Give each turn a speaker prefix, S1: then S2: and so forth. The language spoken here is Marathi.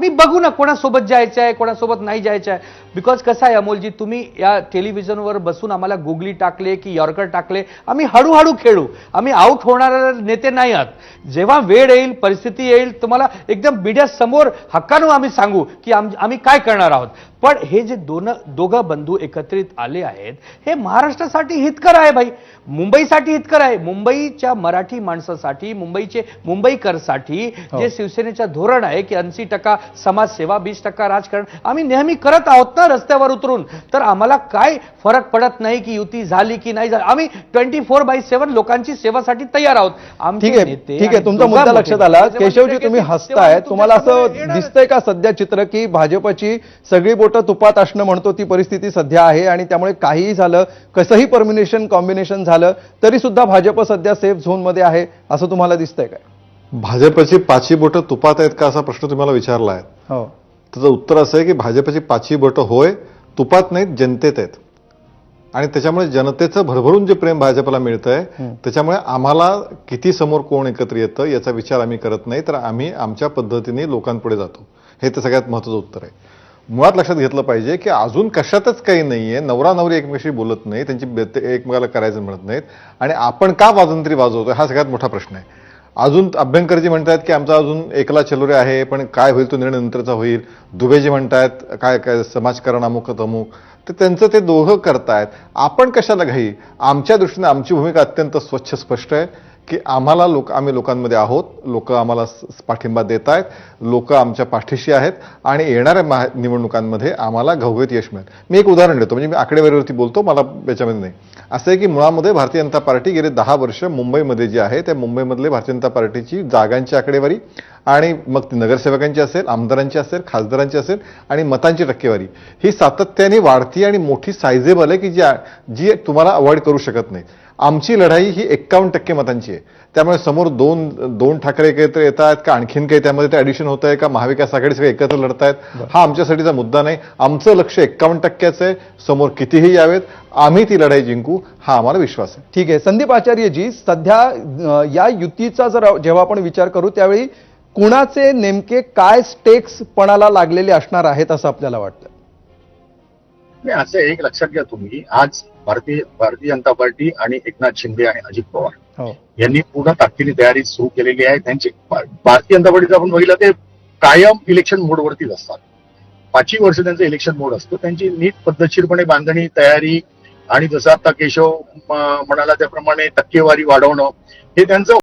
S1: मी बघू ना कोणासोबत जायचं आहे कोणासोबत नाही जायचं आहे. बिकॉज कसं आहे अमोलजी, तुम्ही या टेलिव्हिजनवर बसून आम्हाला गुगली टाकले की यॉर्कर टाकले, आम्ही हळूहळू खेळू. आम्ही आउट होणारे नेते नाही आहात. जेव्हा वेळ येईल, परिस्थिती येईल, तुम्हाला एकदम मीडिया समोर हक्कानं आम्ही सांगू की आम्ही काय करणार आहोत. पण हे जे दोघं बंधू एकत्रित आले आहेत, हे महाराष्ट्रासाठी हितकर आहे भाई, मुंबईसाठी हितकर आहे. मुंबईच्या मराठी माणसासाठी, मुंबईकरसाठी जे शिवसेनेचं धोरण आहे की 80% समाजसेवा 20% राजकारण, आम्ही नेहमी करत आहोत ना रस्त्यावर उतरून. तर आम्हाला काय फरक पडत नाही की युती झाली की नाही झाली. आम्ही 24/7 लोकांची सेवेसाठी तयार आहोत.
S2: ठीक आहे, तुमचा मुद्दा लक्षात आला. केशवजी, तुम्ही हसताय, तुम्हाला असं दिसतंय का सध्या चित्र की भाजपची सगळी बोटं तुपात असणं म्हणतो ती परिस्थिती सध्या आहे आणि त्यामुळे काहीही झालं, कसंही परम्युनेशन कॉम्बिनेशन झालं तरी सुद्धा भाजप सध्या सेफ झोन मध्ये आहे असं तुम्हाला दिसतंय काय?
S3: भाजपची पाचही बोटं तुपात आहेत का असा प्रश्न तुम्हाला विचारला आहे.
S2: हो,
S3: त्याचं उत्तर असं आहे की भाजपची पाचही बोटं होय तुपात नाहीत, जनतेत आहेत. आणि त्याच्यामुळे जनतेचं भरभरून जे प्रेम भाजपला मिळतंय त्याच्यामुळे आम्हाला किती समोर कोण एकत्र येतं याचा विचार आम्ही करत नाही, तर आम्ही आमच्या पद्धतीने लोकांपुढे जातो. हे तर सगळ्यात महत्त्वाचं उत्तर आहे. मुळात लक्षात घेतलं पाहिजे की अजून कशातच काही नाहीये. नवरा नवरी एकमेकाशी बोलत नाही, त्यांची एकमेकाला करायचं म्हणत नाहीत आणि आपण का वाजंत्री वाजवतोय हा सगळ्यात मोठा प्रश्न आहे. अजून अभ्यंकरजी म्हणतात की आमचा अजून एकला चलोरे आहे, पण काय होईल तो निर्णय नंतरचा होईल. दुबेजी म्हणतायत काय काय समाजकारण अमुक तमुक, तर त्यांचं ते दोघं करतायत. आपण कशाला घाई. आमच्या दृष्टीने आमची भूमिका अत्यंत स्वच्छ स्पष्ट आहे की आम्ही लोकांमध्ये आहोत, लोक आम्हाला पाठिंबा देत आहेत, लोक आमच्या पाठीशी आहेत आणि येणाऱ्या निवडणुकांमध्ये आम्हाला घवघवीत यश मिळेल. मी एक उदाहरण देतो, म्हणजे मी आकडेवारीवरती बोलतो, मला याच्यामध्ये नाही. असं आहे की मुळामध्ये भारतीय जनता पार्टी गेले 10 वर्ष मुंबईमध्ये जी आहे त्या मुंबईमधले भारतीय जनता पार्टीची जागांची आकडेवारी आणि मग ती नगरसेवकांची असेल, आमदारांची असेल, खासदारांची असेल आणि मतांची टक्केवारी ही सातत्याने वाढती आणि मोठी सायझेबल आहे की जी तुम्हाला अवॉइड करू शकत नाही. आमची लढाई ही 51% मतांची आहे. त्यामुळे समोर दोन ठाकरे एकत्र येत आहेत का आणखीन काही त्यामध्ये ते ऍडिशन होत आहे का महाविकास आघाडी सगळे एकत्र लढतायत हा आमच्यासाठीचा मुद्दा नाही. आमचं लक्ष 51%चं आहे. समोर कितीही यावेत आम्ही ती लढाई जिंकू हा आम्हाला विश्वास आहे.
S2: ठीक आहे. संदीप आचार्यजी, सध्या या युतीचा जर जेव्हा आपण विचार करू त्यावेळी कुणाचे नेमके काय स्टेक्स पणाला लागलेले असणार आहेत असं आपल्याला वाटतं?
S4: नाही, असं एक लक्षात घ्या तुम्ही, आज भारतीय जनता पार्टी आणि एकनाथ शिंदे आणि अजित पवार यांनी पूर्ण ताकदीने तयारी सुरू केलेली आहे. त्यांची भारतीय जनता पार्टीचं आपण बघितलं ते कायम इलेक्शन मोडवरतीच असतात. 5 वर्ष त्यांचं इलेक्शन मोड असतो. त्यांची नीट पद्धतशीरपणे बांधणी तयारी आणि जसं आता केशव म्हणाला त्याप्रमाणे टक्केवारी वाढवणं हे त्यांचं